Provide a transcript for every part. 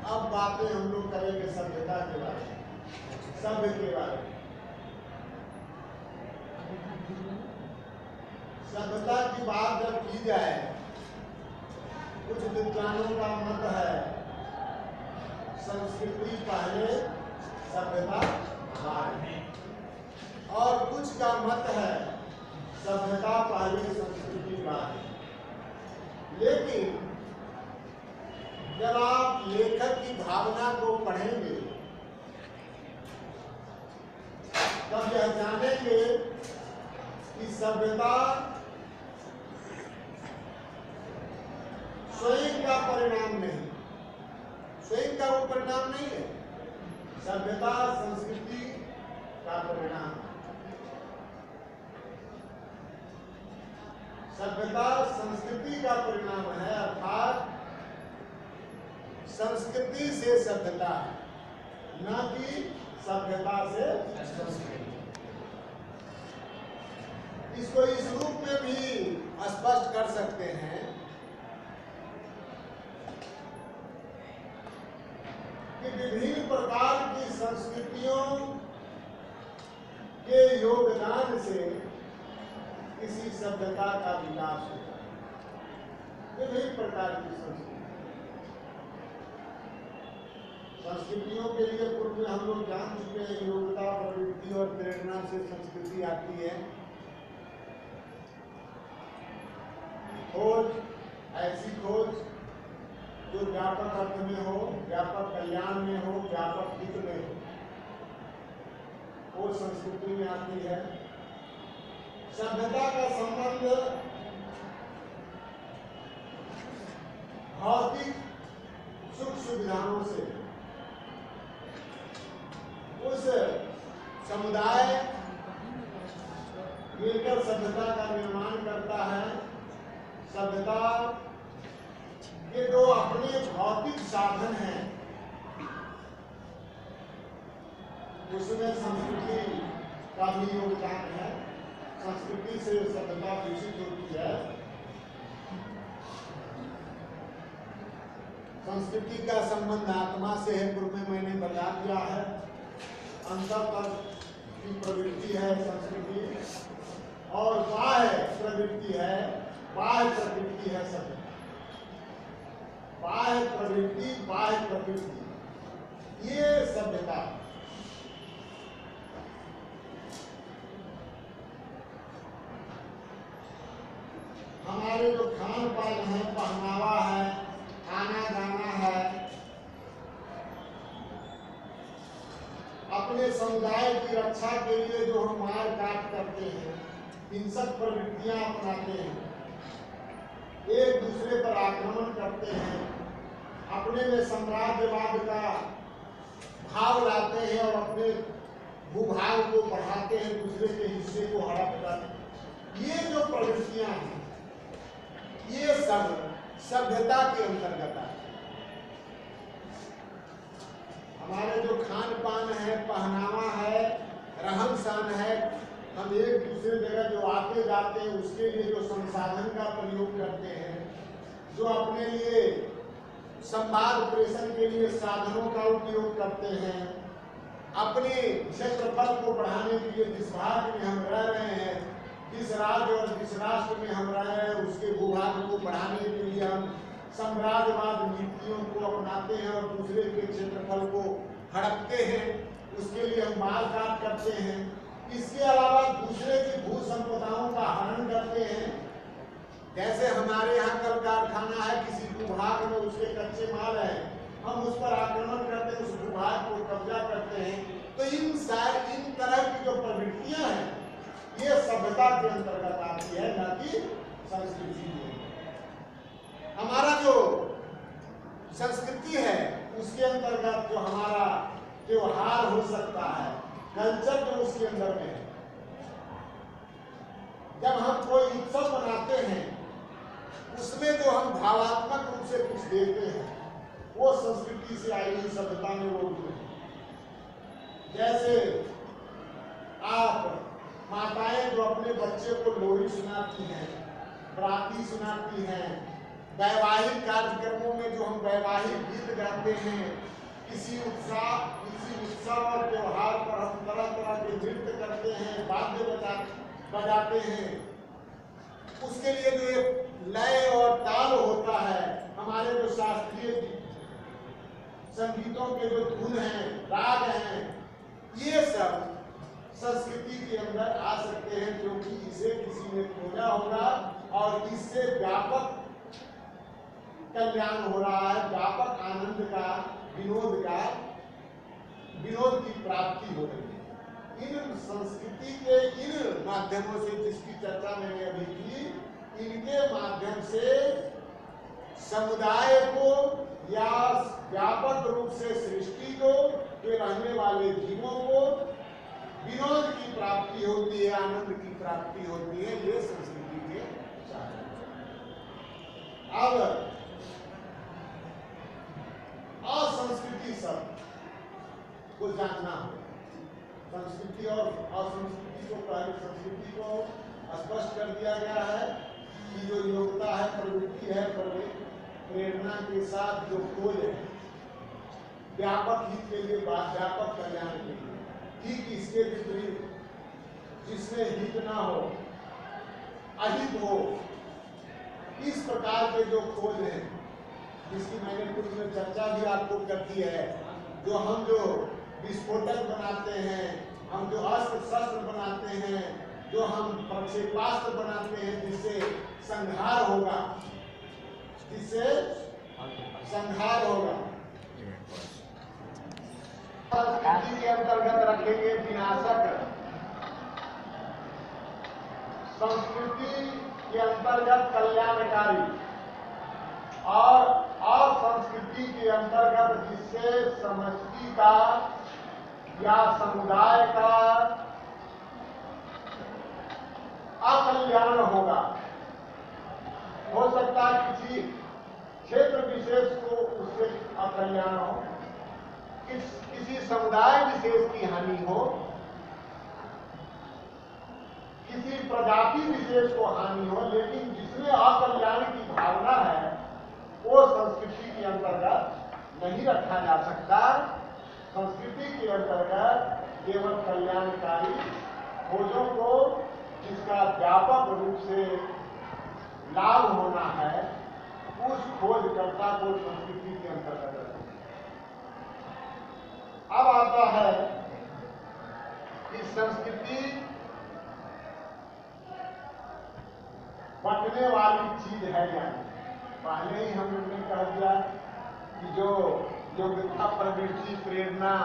अब बातें हम लोग करेंगे सभ्यता के बारे में, सभ्य के बारे में। सभ्यता की बात जब की जाए, कुछ विद्वानों का मत है संस्कृति पहले सभ्यता बाद में, और कुछ का मत है सभ्यता पहले संस्कृति बाद में। लेकिन जब आप लेखक की भावना को पढ़ेंगे तब यह जानेंगे कि सभ्यता स्वयं का परिणाम नहीं, स्वयं का वो परिणाम नहीं है। सभ्यता संस्कृति का परिणाम, सभ्यता संस्कृति का परिणाम है। अर्थात संस्कृति से सभ्यता है, न कि सभ्यता से संस्कृति। इसको इस रूप में भी स्पष्ट कर सकते हैं कि विभिन्न प्रकार की संस्कृतियों के योगदान से किसी सभ्यता का विकास होता है। विभिन्न प्रकार की संस्कृतियों के लिए पूर्व में हम लोग जान चुके हैं, योग्यता, प्रवृत्ति और प्रेरणा से संस्कृति आती है। खोज, ऐसी खोज जो व्यापक अर्थ में हो, व्यापक कल्याण में हो, व्यापक हित में हो, वो संस्कृति में आती है। सभ्यता का संबंध भौतिक सुख सुविधाओं से, उस समुदाय मिलकर सभ्यता का निर्माण करता है। सभ्यता के जो अपने भौतिक साधन हैं उसमें संस्कृति का भी योगदान है। संस्कृति से सभ्यता विकसित होती है। संस्कृति का संबंध आत्मा से है, पूर्व में मैंने बता दिया है। अंतःकर की प्रवृत्ति है संस्कृति, और बाह्य प्रवृत्ति है, बाह्य प्रवृत्ति है सभ्यता। बाह्य प्रवृत्ति, बाह्य प्रवृत्ति, ये सभ्यता। हमारे जो खान पान है, पहनावा है, आना जाना है, अपने समुदाय की रक्षा के लिए जो हम मार काट करते हैं, हिंसक प्रवृत्तियां अपनाते हैं, एक दूसरे पर आक्रमण करते हैं, अपने में साम्राज्यवाद का भाव लाते हैं और अपने भूभाग को बढ़ाते हैं, दूसरे के हिस्से को हड़प कर। ये जो प्रवृत्तियां हैं, ये सब सभ्यता के अंतर्गत आते हैं। हमारे जो खान पान है, पहनावा है, रहन सहन है, हम एक दूसरे जगह जो आते जाते हैं उसके लिए जो संसाधन का प्रयोग करते हैं, जो अपने लिए संवाद प्रेषण के लिए साधनों का उपयोग करते हैं, अपने क्षेत्रफल को बढ़ाने के लिए जिस भाग में हम रह रहे हैं, जिस राज्य और जिस राष्ट्र में हम रह रहे हैं, उसके भूभाग को बढ़ाने के लिए हम साम्राज्यवाद नीतियों को अपनाते हैं और दूसरे के क्षेत्रफल को हड़पते हैं, उसके लिए हम मारकाट करते हैं। इसके अलावा दूसरे की भू संपदाओं का हनन करते हैं। जैसे हमारे यहाँ कल कारखाना है, किसी भूभाग में उसके कच्चे माल है, हम उस पर आक्रमण करते हैं, उस भूभाग को कब्जा करते हैं। तो इन तरह की जो प्रवृत्तियां हैं, ये सभ्यता के अंतर्गत आती है, न कि संस्कृति में। हमारा जो संस्कृति है उसके अंतर्गत जो हमारा त्योहार हो सकता है, कल्चर जो उसके अंदर में है, जब हम कोई उत्सव मनाते हैं उसमें जो हम भावात्मक रूप से कुछ देते हैं, वो संस्कृति से आई हुई सभ्यता में वो है। जैसे आप माताएं जो अपने बच्चे को लोरी सुनाती हैं, बराती सुनाती हैं, वैवाहिक कार्यक्रमों में जो हम वैवाहिक गीत गाते हैं, किसी उत्सव और त्योहार पर हम तरह तरह के नृत्य करते हैं, वाद्य बजाते हैं, उसके लिए जो एक लय और ताल होता है, हमारे जो शास्त्रीय संगीतों के जो धुन हैं, राग हैं, ये सब संस्कृति के अंदर आ सकते हैं, क्योंकि इसे किसी ने खोजा होगा और इससे व्यापक कल्याण हो रहा है, व्यापक आनंद का, विनोद की प्राप्ति हो रही है। इन संस्कृति के इन माध्यमों से जिसकी चर्चा मैंने अभी की, इनके माध्यम से समुदाय को या व्यापक रूप से सृष्टि को, के रहने वाले जीवों को विनोद की प्राप्ति होती है, आनंद की प्राप्ति होती है। ये संस्कृति के साधन। अब असंस्कृति शब्द को जानना हो, संस्कृति और असंस्कृति को, पहले संस्कृति को स्पष्ट कर दिया गया है कि जो योग्यता है, प्रवृत्ति है, प्रेरणा के साथ जो खोज है, व्यापक हित के लिए, व्यापक कल्याण के लिए, ठीक इसके विपरीत जिसमें हित ना हो, अहित हो, इस प्रकार के जो खोज है, जिसकी मैंने पूर्व में चर्चा भी आपको कर दी है, जो विस्फोटक बनाते हैं, हम जो अस्त्र शस्त्र बनाते हैं, जो हम प्रक्षेपास्त्र बनाते हैं, जिससे संहार होगा, संस्कृति के अंतर्गत रखेंगे विनाशक, संस्कृति के अंतर्गत कल्याणकारी, और असंस्कृति के अंतर्गत जिससे समष्टि का या समुदाय का अकल्याण होगा। हो सकता है किसी क्षेत्र विशेष को उससे अकल्याण हो, किसी समुदाय विशेष की हानि हो, किसी प्रजाति विशेष को हानि हो, लेकिन जिसमें अकल्याण की भावना है वो संस्कृति के अंतर्गत नहीं रखा जा सकता। संस्कृति के अंतर्गत केवल कल्याणकारी खोजों को, जिसका व्यापक रूप से लाभ होना है, उस खोजकर्ता को संस्कृति के अंतर्गत रखें। अब आता है कि संस्कृति बंटने वाली चीज है या नहीं। पहले ही हमने कह दिया कि जो योग्यता, प्रवृत्ति, प्रेरणा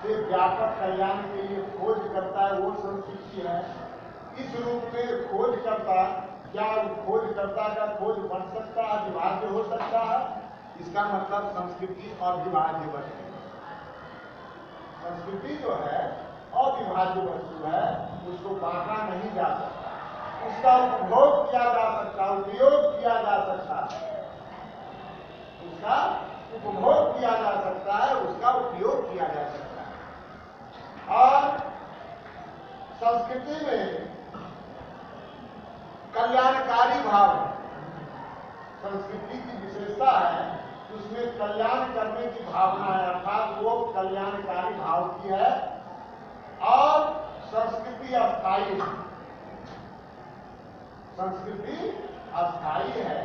से व्यापक कल्याण के लिए खोज करता है, वो संस्कृति है। इस रूप में खोज करता, क्या खोजकर्ता का खोज बन सकता है, विभाज्य हो सकता है? इसका मतलब संस्कृति अविभाज्य वस्तु है। संस्कृति जो है अविभाज्य वस्तु है, उसको बांटा नहीं जा सकता, उसका उपभोग किया जा सकता, उपयोग किया जा सकता है, उसका उपभोग किया जा सकता है, उसका उपयोग किया जा सकता है। और संस्कृति में कल्याणकारी भाव, संस्कृति की विशेषता है, उसमें कल्याण करने की भावना है, अर्थात वो कल्याणकारी भाव की है। और संस्कृति अस्थायी है, संस्कृति अस्थायी है,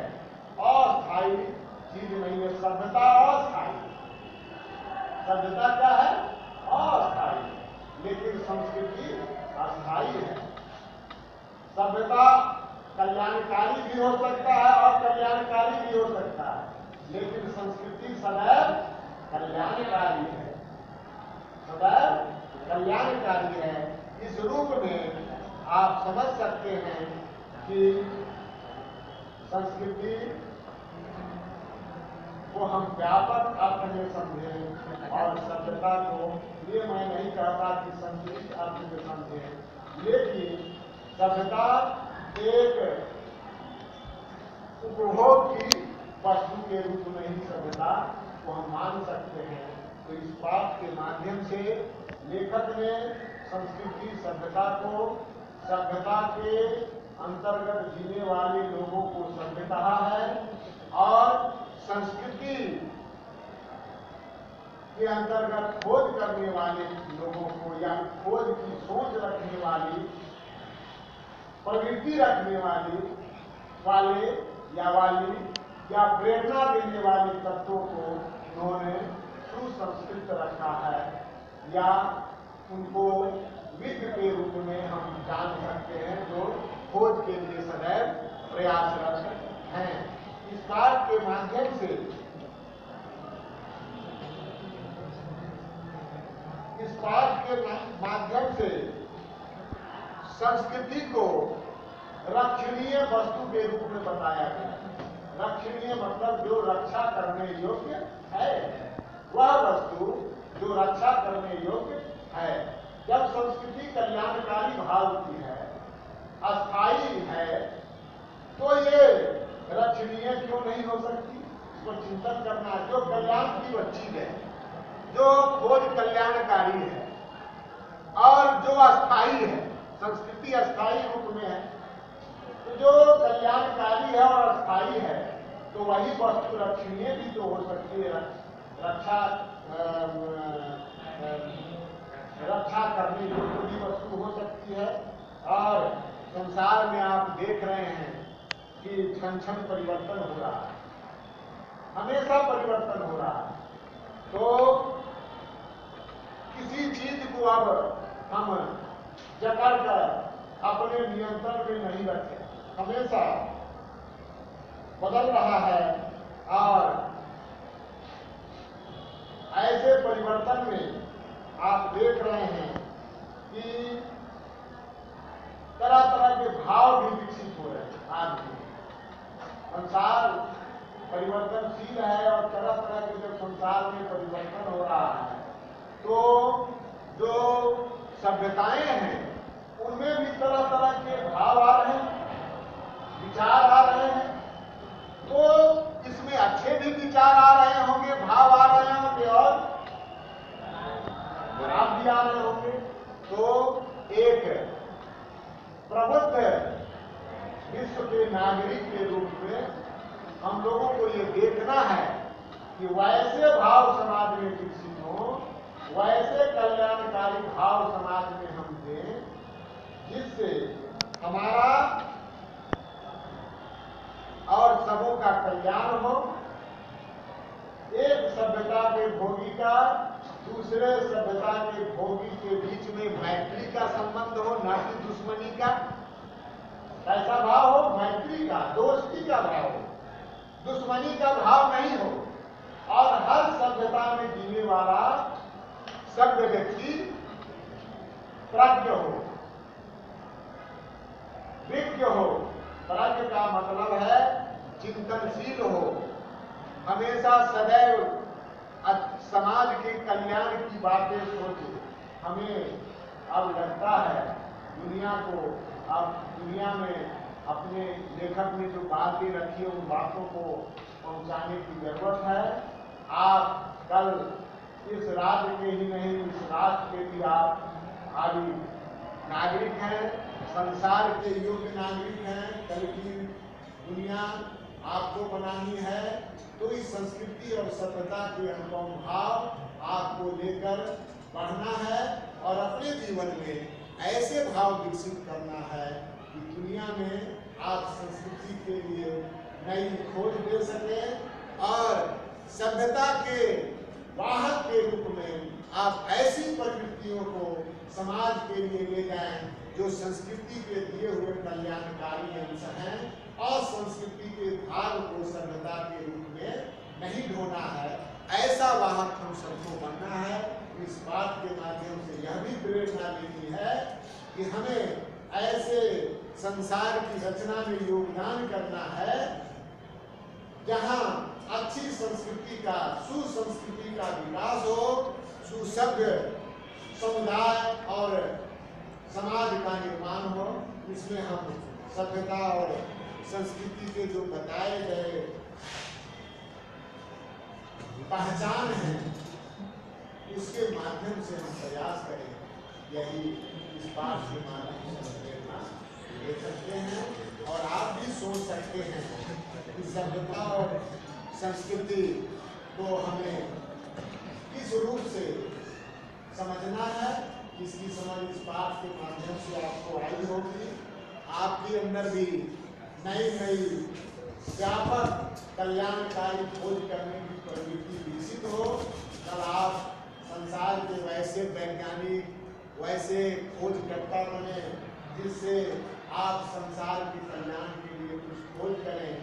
अस्थायी चीज नहीं है। सभ्यता अस्थायी, सभ्यता क्या है? अस्थायी, लेकिन संस्कृति अस्थायी है। सभ्यता कल्याणकारी भी हो सकता है और कल्याणकारी भी हो सकता है, लेकिन संस्कृति सदैव कल्याणकारी है, सदैव कल्याणकारी है। इस रूप में आप समझ सकते हैं कि संस्कृति को हम व्यापक अर्थ में समझें और सभ्यता को, ये मैं नहीं कहता कि संकुचित अर्थ में समझें, लेकिन सभ्यता एक उपभोग की वस्तु के रूप में ही सभ्यता को हम मान सकते हैं। तो इस बात के माध्यम से लेखक ने संस्कृति, सभ्यता को, सभ्यता के अंतर्गत जीने वाले लोगों को सभ्य कहा है और संस्कृति के अंतर्गत खोज करने वाले लोगों को या खोज की सोच रखने वाली, प्रवृत्ति रखने वाले या प्रेरणा देने वाले तत्वों को उन्होंने सुसंस्कृत रखा है, या उनको विद्य के रूप में हम जान सकते हैं, जो खोज के लिए सदैव प्रयासरत हैं। इस पाठ के माध्यम से संस्कृति को रक्षणीय वस्तु के रूप में बताया गया। रक्षणीय मतलब जो रक्षा करने योग्य है, वह वस्तु जो रक्षा करने योग्य है। जब संस्कृति कल्याणकारी भाव की है, अस्थायी है, तो ये रक्षणीय क्यों नहीं हो सकती? इसको चिंतन करना। जो कल्याण की वह चीज है, जो खोज कल्याणकारी है और जो अस्थायी है, संस्कृति अस्थायी रूप में है, तो जो कल्याणकारी है और अस्थायी है, तो वही वस्तु रक्षणीय भी तो हो सकती है, रक्षा करने योग्य भी वस्तु हो सकती है। और संसार में आप देख रहे हैं कि क्षण क्षण परिवर्तन हो रहा है, हमेशा परिवर्तन हो रहा है। तो किसी चीज को अब हम जकड़ कर अपने नियंत्रण में नहीं रखें, हमेशा बदल रहा है। और ऐसे परिवर्तन में आप देख रहे हैं कि तरह तरह के भाव भी विकसित हो रहे हैं। आज भी संसार परिवर्तनशील है और तरह तरह के जब संसार में परिवर्तन हो रहा है, तो जो सभ्यताएं हैं उनमें भी तरह तरह के भाव आ रहे हैं, विचार आ रहे हैं। तो इसमें अच्छे भी विचार आ रहे होंगे, भाव आ रहे होंगे, और खराब भी आ रहे होंगे। तो एक प्रबुद्ध विश्व के नागरिक के रूप में हम लोगों को ये देखना है कि वैसे भाव समाज में विकसित हो, वैसे कल्याणकारी भाव समाज में हम दें, जिससे हमारा और सबों का कल्याण हो। एक सभ्यता के भोगी का दूसरे सभ्यता के भोगी के बीच में मैत्री का संबंध हो, न कि दुश्मनी का। ऐसा भाव हो, मैत्री का, दोस्ती का भाव हो, दुश्मनी का भाव नहीं हो। और हर सभ्यता में जीने वाला सभ्य व्यक्ति प्रज्ञ हो, विज्ञ हो। प्रज्ञ का मतलब है चिंतनशील हो, हमेशा सदैव समाज के कल्याण की बातें सोचे। हमें अब लगता है दुनिया में अपने लेखक ने जो बातें रखी है, उन बातों को पहुंचाने की जरूरत है। आप कल इस राज्य के ही नहीं, इस राष्ट्र के भी आप आदि नागरिक हैं, संसार के योग्य नागरिक हैं। कल की दुनिया आपको बनानी है, तो इस संस्कृति और सभ्यता के अनुपम भाव आपको लेकर बढ़ना है और अपने जीवन में ऐसे भाव विकसित करना है कि दुनिया में आप संस्कृति के लिए नई खोज दे सकें और सभ्यता के वाहक के रूप में आप ऐसी प्रवृत्तियों को समाज के लिए ले जाएं जो संस्कृति के दिए हुए कल्याणकारी अंश हैं, और संस्कृति के भाग को सभ्यता के रूप में नहीं ढोना है। ऐसा वाहक हम सबको बनना है। इस बात के माध्यम से यह भी प्रेरणा लेनी है कि हमें ऐसे संसार की रचना में योगदान करना है जहां अच्छी संस्कृति का, सुसंस्कृति का विकास हो, सुसभ्य समुदाय और समाज का निर्माण हो। इसमें हम सभ्यता और संस्कृति के जो बताए गए पहचान है, उसके माध्यम से हम प्रयास करें। यही इस पाठ के माध्यम से प्रेरणा ले सकते हैं और आप भी सोच सकते हैं कि सभ्यता और संस्कृति को हमें किस रूप से समझना है। इसकी समझ इस पाठ के माध्यम से आपको आई होगी। आपके अंदर भी नई नई व्यापक कल्याणकारी खोज करने की प्रवृत्ति विकसित हो। कल आप संसार के वैसे वैज्ञानिक, वैसे खोजकर्ता बने जिससे आप संसार के कल्याण के लिए कुछ खोज करें,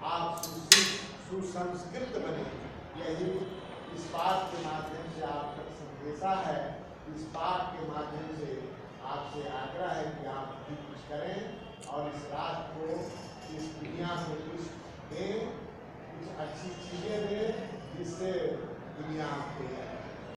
आप सुसंस्कृत बने। यही इस पाठ के माध्यम से आप तक संदेशा है। इस पाठ के माध्यम से आपसे आग्रह है कि आप भी कुछ करें और इस राष्ट्र को, इस दुनिया को कुछ दें, कुछ अच्छी चीज़ें दें जिससे दुनिया आपको